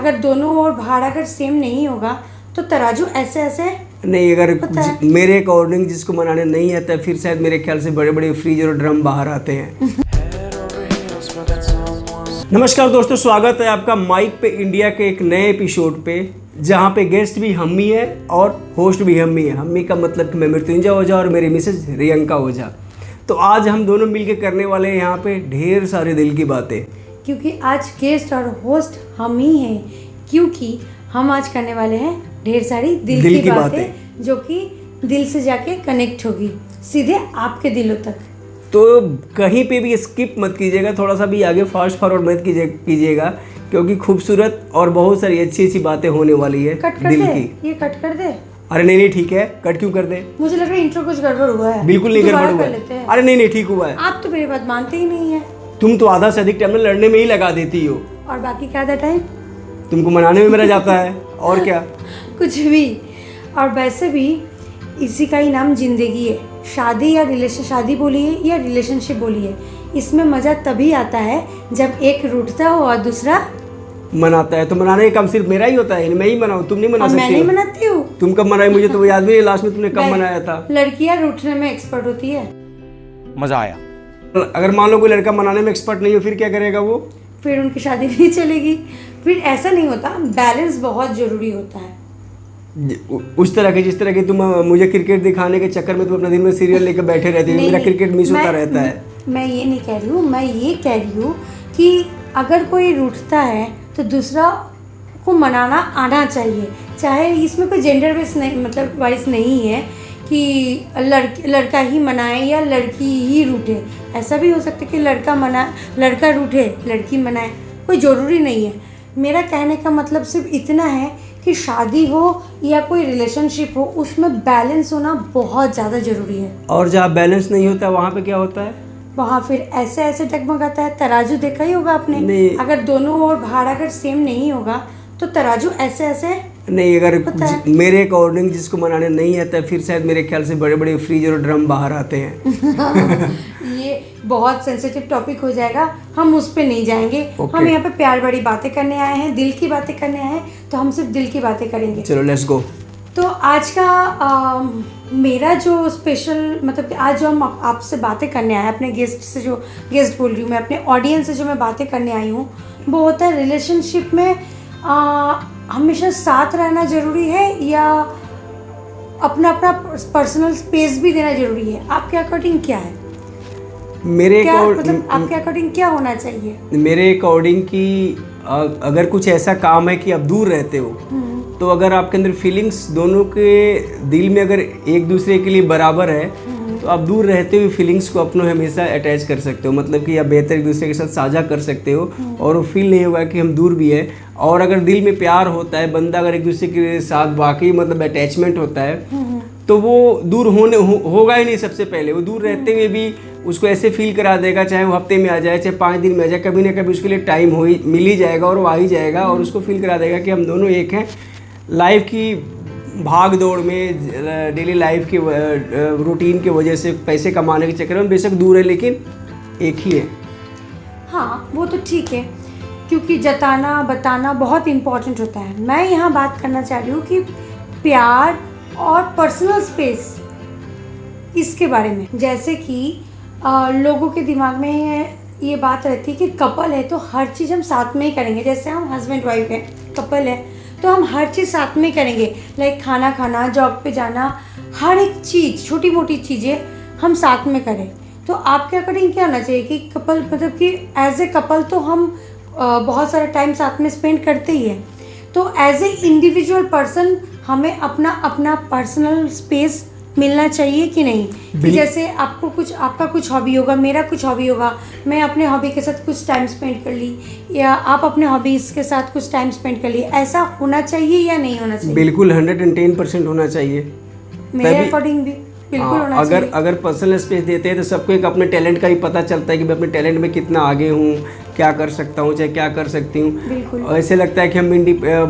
अगर दोनों ओर भार अगर सेम नहीं होगा तो तराजू ऐसे ऐसे नहीं, अगर मेरे अकॉर्डिंग जिसको बनाने नहीं आता फिर शायद मेरे ख्याल से बड़े बड़े फ्रीज और ड्रम बाहर आते हैं। नमस्कार दोस्तों, स्वागत है आपका माइक पे इंडिया के एक नए एपिसोड पे, जहाँ पे गेस्ट भी हम ही है और होस्ट भी हम ही है। हम ही का मतलब कि मैं मृत्युंजय ओझा और मेरी मिसेज रियंका ओझा। तो आज हम दोनों मिलके करने वाले हैं यहाँ पे ढेर सारे दिल की बातें, क्योंकि आज गेस्ट और होस्ट हम ही हैं। क्योंकि हम आज करने वाले हैं ढेर सारी दिल की बातें जो कि दिल से जाके कनेक्ट होगी सीधे आपके दिलों तक। तो कहीं पे भी स्किप मत कीजिएगा, थोड़ा सा भी आगे फास्ट फॉरवर्ड मत कीजिएगा, क्योंकि खूबसूरत और बहुत सारी अच्छी अच्छी बातें होने वाली है कट कर दिल दे, की। ये कट कर दे। अरे नहीं ठीक है, कट क्यों कर दे? मुझे लग रहा है इंट्रो कुछ गड़बड़ हुआ है। बिल्कुल नहीं गड़बड़ हुआ है। अरे नहीं ठीक हुआ है। आप तो मेरी बात मानते ही नहीं है। तुम तो आधा से अधिक टाइम लड़ने में ही लगा देती हो, और बाकी क्या आधा टाइम तुमको मनाने में मेरा जाता है। और क्या कुछ भी। और वैसे भी इसी का ही नाम जिंदगी है। शादी या शादी बोलिए या रिलेशनशिप बोलिए, इसमें मज़ा तभी आता है जब एक रूठता हो और दूसरा मनाता है। तो मनाने का काम सिर्फ मेरा ही होता है, मैं ही मनाऊं, तुम नहीं मना सकती? मैं नहीं मनाती हूँ। तुम कब मनाई मुझे तो याद भी नहीं, लास्ट में तुमने कब मनाया था। लड़कियाँ रूठने में एक्सपर्ट होती है। मजा आया। अगर मान लो कोई लड़का मनाने में एक्सपर्ट नहीं हो, फिर क्या करेगा वो? फिर उनकी शादी नहीं चलेगी। फिर ऐसा नहीं होता, बैलेंस बहुत ज़रूरी होता है। उस तरह के जिस तरह की तुम मुझे क्रिकेट दिखाने के चक्कर में तुम अपना दिन में सीरियल लेकर बैठे रहती हो, मेरा क्रिकेट मिस होता रहता है। मैं ये नहीं कह रही हूँ, मैं ये कह रही हूँ कि अगर कोई रूठता है तो दूसरा को मनाना आना चाहिए। चाहे इसमें कोई जेंडर वेस नहीं, मतलब वाइज नहीं है कि लड़का ही मनाए या लड़की ही रूठे। ऐसा भी हो सकता है कि लड़का रूठे लड़की मनाए, कोई ज़रूरी नहीं है। मेरा कहने का मतलब सिर्फ इतना है कि शादी हो या कोई रिलेशनशिप हो, उसमें बैलेंस होना बहुत ज़्यादा ज़रूरी है। और जहाँ बैलेंस नहीं होता वहाँ पे क्या होता है? वहाँ फिर ऐसे ऐसे डगमगाता है। तराजू देखा ही होगा आपने। अगर दोनों ओर भार अगर सेम नहीं होगा तो तराजू ऐसे ऐसे नहीं। अगर मेरे अकॉर्डिंग जिसको मनाने नहीं आता फिर शायद मेरे ख्याल से बड़े बड़े फ्रीज और ड्रम बाहर आते हैं। ये बहुत सेंसिटिव टॉपिक हो जाएगा, हम उस पे नहीं जाएंगे। हम यहाँ पे प्यार बड़ी बातें करने आए हैं, दिल की बातें करने आए हैं, तो हम सिर्फ दिल की बातें करेंगे। चलो लेट्स गो। तो आज का मेरा जो स्पेशल, मतलब कि आज जो हम आपसे बातें करने आए हैं, अपने गेस्ट से, जो गेस्ट बोल रही हूँ मैं, अपने ऑडियंस से जो मैं बातें करने आई हूँ, वो होता है रिलेशनशिप में हमेशा साथ रहना ज़रूरी है या अपना अपना पर्सनल स्पेस भी देना ज़रूरी है। आपके अकॉर्डिंग क्या है? मतलब आपके अकॉर्डिंग क्या होना चाहिए? मेरे अकॉर्डिंग कि अगर कुछ ऐसा काम है कि आप दूर रहते हो, तो अगर आपके अंदर फीलिंग्स दोनों के दिल में अगर एक दूसरे के लिए बराबर है, तो आप दूर रहते हुए फीलिंग्स को अपनों हमेशा अटैच कर सकते हो। मतलब कि आप बेहतर एक दूसरे के साथ साझा कर सकते हो और वो फील नहीं होगा कि हम दूर भी है। और अगर दिल में प्यार होता है, बंदा अगर एक दूसरे के साथ वाकई मतलब अटैचमेंट होता है, तो वो दूर होगा ही नहीं। सबसे पहले वो दूर रहते हुए भी उसको ऐसे फील करा देगा, चाहे वो हफ्ते में आ जाए, चाहे 5 दिन में आ जाए, कभी ना कभी उसके लिए टाइम मिल ही जाएगा और वो आ ही जाएगा और उसको फील करा देगा कि हम दोनों एक हैं। लाइफ की भाग दौड़ में, डेली लाइफ की रूटीन की वजह से, पैसे कमाने के चक्कर में बेशक दूर है लेकिन एक ही है। हाँ, वो तो ठीक है, क्योंकि जताना बताना बहुत इम्पोर्टेंट होता है। मैं यहाँ बात करना चाह रही हूँ कि प्यार और पर्सनल स्पेस, इसके बारे में। जैसे कि लोगों के दिमाग में ये बात रहती है कि कपल है तो हर चीज़ हम साथ में ही करेंगे। जैसे हम हस्बैंड वाइफ है, कपल है तो हम हर चीज़ साथ में करेंगे। लाइक खाना खाना, जॉब पे जाना, हर एक चीज़, छोटी मोटी चीज़ें हम साथ में करें। तो आपके अकॉर्डिंग क्या होना चाहिए कि कपल, मतलब कि एज ए कपल तो हम बहुत सारा टाइम साथ में स्पेंड करते ही हैं, तो एज ए इंडिविजुअल पर्सन हमें अपना अपना पर्सनल स्पेस मिलना चाहिए कि नहीं? कि जैसे आपका कुछ हॉबी होगा, मेरा कुछ हॉबी होगा, मैं अपने हॉबी के साथ कुछ टाइम स्पेंड कर ली या आप अपने हॉबीज़ के साथ कुछ टाइम स्पेंड कर लिए। ऐसा होना चाहिए या नहीं होना चाहिए? बिल्कुल 110% होना चाहिए। मेरे अकॉर्डिंग भी बिल्कुल होना चाहिए। अगर पर्सनल स्पेस देते हैं तो सबको एक अपने टैलेंट का ही पता चलता है कि मैं अपने टैलेंट में कितना आगे हूँ, क्या कर सकता हूँ, चाहे क्या कर सकती हूँ। ऐसे लगता है कि हम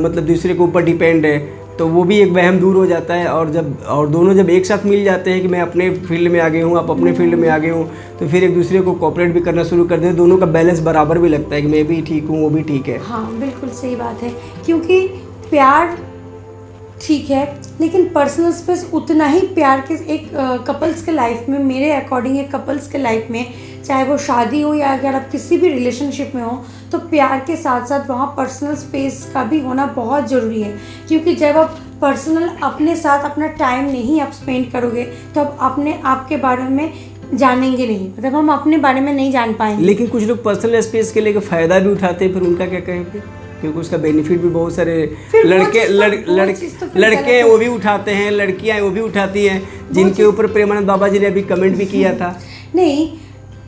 मतलब दूसरे के ऊपर डिपेंड है, तो वो भी एक वहम दूर हो जाता है। और दोनों जब एक साथ मिल जाते हैं कि मैं अपने फील्ड में आ गई हूँ, आप अपने फील्ड में आ गए हूँ, तो फिर एक दूसरे को कोऑपरेट भी करना शुरू कर देते, दोनों का बैलेंस बराबर भी लगता है कि मैं भी ठीक हूँ, वो भी ठीक है। हाँ बिल्कुल सही बात है, क्योंकि प्यार ठीक है लेकिन पर्सनल स्पेस उतना ही प्यार के एक कपल्स के लाइफ में, मेरे अकॉर्डिंग एक कपल्स के लाइफ में, चाहे वो शादी हो या अगर आप किसी भी रिलेशनशिप में हो, तो प्यार के साथ साथ वहाँ पर्सनल स्पेस का भी होना बहुत ज़रूरी है। क्योंकि जब आप पर्सनल अपने साथ अपना टाइम नहीं आप स्पेंड करोगे तो आप अपने आप के बारे में जानेंगे नहीं, मतलब हम अपने बारे में नहीं जान पाएंगे। लेकिन कुछ लोग पर्सनल स्पेस के लिए फ़ायदा भी उठाते हैं, फिर उनका क्या कहेंगे? क्योंकि उसका बेनिफिट भी बहुत सारे लड़के हैं वो भी उठाते हैं, लड़कियां हैं वो भी उठाती हैं, जिनके ऊपर प्रेमानंद बाबा जी ने अभी कमेंट भी किया था। नहीं,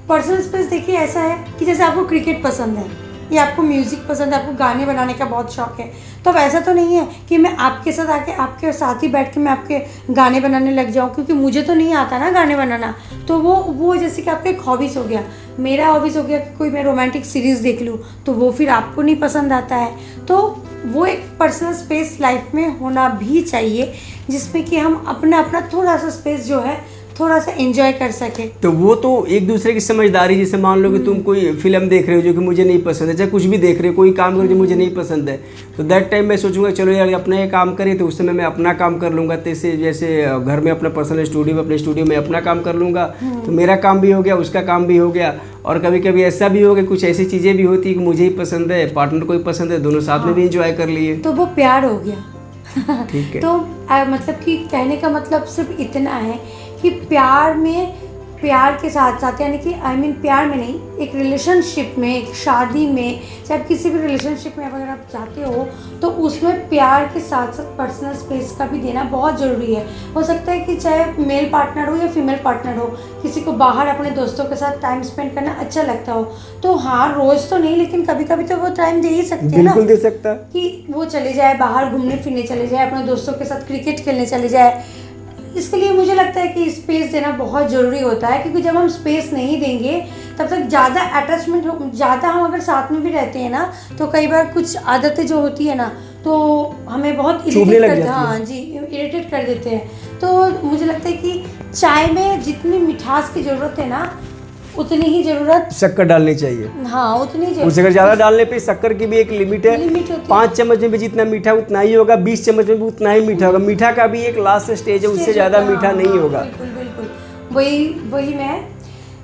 पर्सनल स्पेस देखिए ऐसा है कि जैसे आपको क्रिकेट पसंद है या आपको म्यूज़िक पसंद है, आपको गाने बनाने का बहुत शौक है, तो अब ऐसा तो नहीं है कि मैं आपके साथ आके आपके साथ ही बैठ के मैं आपके गाने बनाने लग जाऊँ, क्योंकि मुझे तो नहीं आता ना गाने बनाना। तो वो जैसे कि आपका एक हॉबीज़ हो गया, मेरा हॉबीज़ हो गया कि कोई मैं रोमांटिक सीरीज़ देख लूँ, तो वो फिर आपको नहीं पसंद आता है। तो वो एक पर्सनल स्पेस लाइफ में होना भी चाहिए, जिसमें कि हम अपना थोड़ा सा स्पेस जो है थोड़ा सा एंजॉय कर सके। तो वो तो एक दूसरे की समझदारी, जैसे मान लो कि तुम कोई फिल्म देख रहे हो जो कि मुझे नहीं पसंद है, चाहे कुछ भी देख रहे हो, कोई काम करो जो मुझे नहीं पसंद है, तो दैट टाइम मैं सोचूंगा चलो यार अपना ये काम करें, तो उस समय मैं अपना काम कर लूँगा। जैसे घर में अपना पर्सनल स्टूडियो, अपने स्टूडियो में अपना काम कर लूँगा, तो मेरा काम भी हो गया, उसका काम भी हो गया। और कभी कभी ऐसा भी हो गया, कुछ ऐसी चीज़ें भी होती है कि मुझे ही पसंद है, पार्टनर को ही पसंद है, दोनों साथ में भी इंजॉय कर लिए, तो वो प्यार हो गया। ठीक है। तो मतलब कि कहने का मतलब सिर्फ इतना है कि प्यार के साथ साथ, यानी कि प्यार में नहीं, एक रिलेशनशिप में, एक शादी में, चाहे किसी भी रिलेशनशिप में अगर आप चाहते हो, तो उसमें प्यार के साथ साथ पर्सनल स्पेस का भी देना बहुत ज़रूरी है। हो सकता है कि चाहे मेल पार्टनर हो या फीमेल पार्टनर हो, किसी को बाहर अपने दोस्तों के साथ टाइम स्पेंड करना अच्छा लगता हो, तो हाँ रोज़ तो नहीं लेकिन कभी कभी तो वो टाइम दे ही सकते हैं ना, बिल्कुल दे सकता है कि वो चले जाए बाहर घूमने फिरने चले जाए, अपने दोस्तों के साथ क्रिकेट खेलने चले जाए। इसके लिए मुझे लगता है कि स्पेस देना बहुत ज़रूरी होता है, क्योंकि जब हम स्पेस नहीं देंगे तब तक ज़्यादा अटैचमेंट हो, ज़्यादा हम अगर साथ में भी रहते हैं ना, तो कई बार कुछ आदतें जो होती है ना, तो हमें बहुत इरिटेट कर देते हैं। तो मुझे लगता है कि चाय में जितनी मिठास की ज़रूरत है ना, उतनी ही ज़रूरत शक्कर डालनी चाहिए। हाँ उतनी ज़रूरत। उससे अगर ज़्यादा डालने पे शक्कर की भी एक लिमिट है, 5 चम्मच में भी जितना मीठा उतना ही होगा, 20 चम्मच में भी उतना ही मीठा होगा। मीठा का भी एक लास्ट स्टेज है, उससे ज़्यादा मीठा नहीं होगा। बिल्कुल वही मैं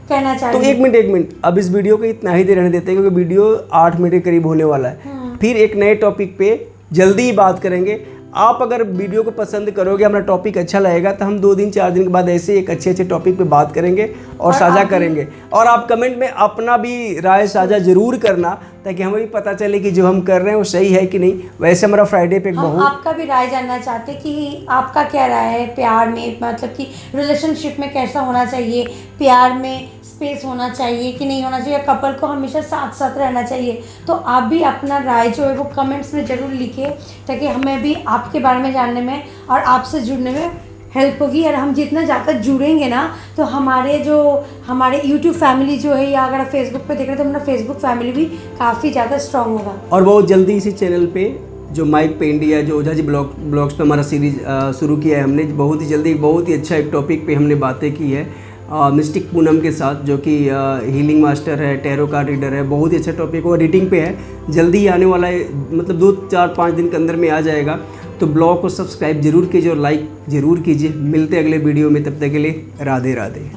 कहना चाह तो रही हूँ। एक मिनट अब इस वीडियो को इतना ही देर रहने देते हैं, क्योंकि वीडियो 8 मिनट के करीब होने वाला है। फिर एक नए टॉपिक पे जल्दी ही बात करेंगे। आप अगर वीडियो को पसंद करोगे, हमारा टॉपिक अच्छा लगेगा, तो हम 2 दिन 4 दिन के बाद ऐसे एक अच्छे टॉपिक पे बात करेंगे और साझा करेंगे। और आप कमेंट में अपना भी राय साझा जरूर करना, ताकि हमें भी पता चले कि जो हम कर रहे हैं वो सही है कि नहीं। वैसे हमारा फ्राइडे पे हम आपका भी राय जानना चाहते कि आपका क्या राय है प्यार में, मतलब कि रिलेशनशिप में कैसा होना चाहिए, प्यार में स्पेस होना चाहिए कि नहीं होना चाहिए, कपल को हमेशा साथ साथ रहना चाहिए। तो आप भी अपना राय जो है वो कमेंट्स में ज़रूर लिखिए, ताकि हमें भी आपके बारे में जानने में और आपसे जुड़ने में हेल्प होगी। और हम जितना ज़्यादा जुड़ेंगे ना, तो हमारे यूट्यूब फैमिली जो है, या अगर आप फेसबुक पे देख रहे हैं तो हमारा फेसबुक फैमिली भी काफ़ी ज़्यादा स्ट्रॉन्ग होगा। और बहुत जल्दी इसी चैनल पे जो माइक पे इंडिया, जो ओझा जी ब्लॉग्स पे हमारा सीरीज शुरू किया है हमने, बहुत ही जल्दी बहुत ही अच्छा एक टॉपिक पे हमने बातें की है मिस्टिक पूनम के साथ, जो कि हीलिंग मास्टर है, टैरो कार्ड रीडर है। बहुत ही अच्छा टॉपिक और एडिटिंग पे है, जल्दी ही आने वाला है, मतलब 2-4-5 दिन के अंदर में आ जाएगा। तो ब्लॉग को सब्सक्राइब जरूर कीजिए और लाइक ज़रूर कीजिए। मिलते हैं अगले वीडियो में, तब तक के लिए राधे राधे।